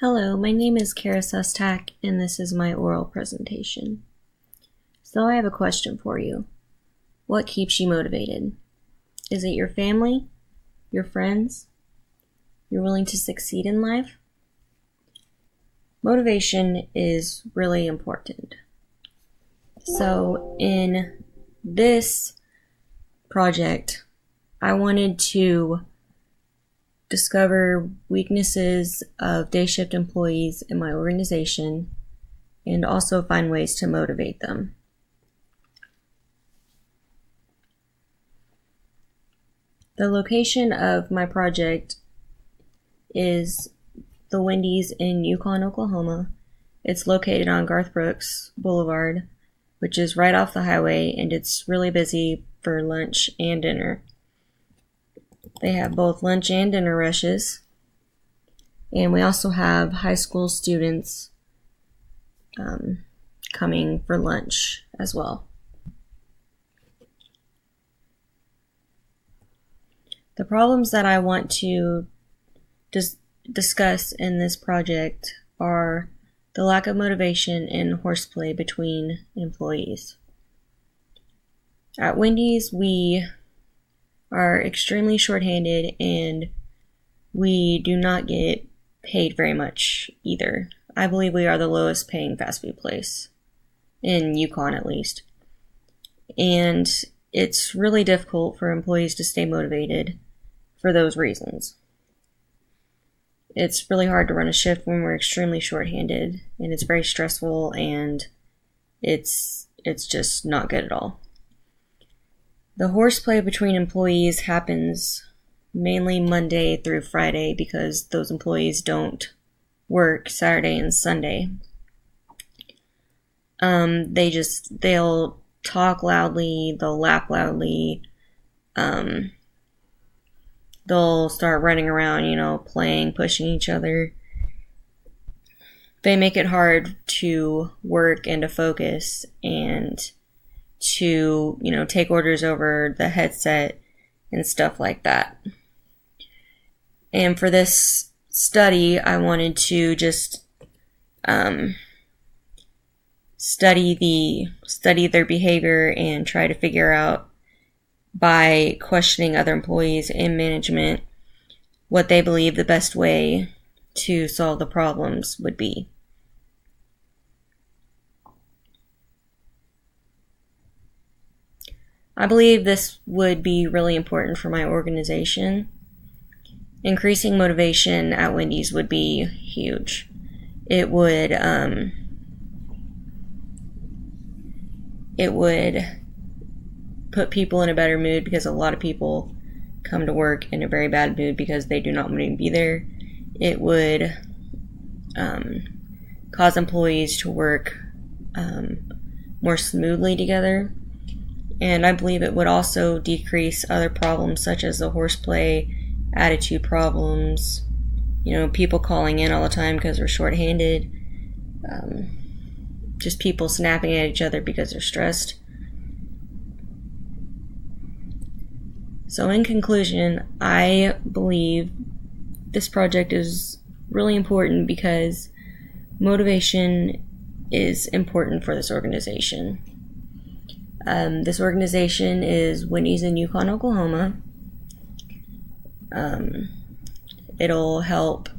Hello, my name is Kara Sustak, and this is my oral presentation. So I have a question for you. What keeps you motivated? Is it your family? Your friends? You're willing to succeed in life? Motivation is really important. So in this project, I wanted to discover weaknesses of day shift employees in my organization and also find ways to motivate them. The location of my project is the Wendy's in Yukon, Oklahoma. It's located on Garth Brooks Boulevard, which is right off the highway, and it's really busy for lunch and dinner. They have both lunch and dinner rushes. And we also have high school students coming for lunch as well. The problems that I want to discuss in this project are the lack of motivation and horseplay between employees. At Wendy's, we are extremely shorthanded and we do not get paid very much either. I believe we are the lowest paying fast food place, in Yukon at least. And it's really difficult for employees to stay motivated for those reasons. It's really hard to run a shift when we're extremely shorthanded, and it's very stressful, and it's just not good at all. The horseplay between employees happens mainly Monday through Friday because those employees don't work Saturday and Sunday. They'll talk loudly, they'll laugh loudly, they'll start running around, playing, pushing each other. They make it hard to work and to focus and to, take orders over the headset and stuff like that. And for this study, I wanted to just study their behavior and try to figure out by questioning other employees and management what they believe the best way to solve the problems would be. I believe this would be really important for my organization. Increasing motivation at Wendy's would be huge. It would put people in a better mood because a lot of people come to work in a very bad mood because they do not want to be there. It would cause employees to work more smoothly together. And I believe it would also decrease other problems such as the horseplay, attitude problems, people calling in all the time because they're shorthanded, just people snapping at each other because they're stressed. So in conclusion, I believe this project is really important because motivation is important for this organization. This organization is Wendy's in Yukon, Oklahoma. It'll help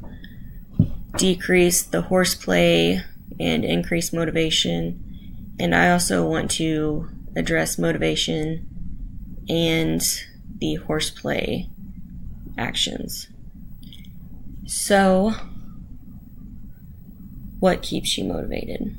decrease the horseplay and increase motivation. And I also want to address motivation and the horseplay actions. So, what keeps you motivated?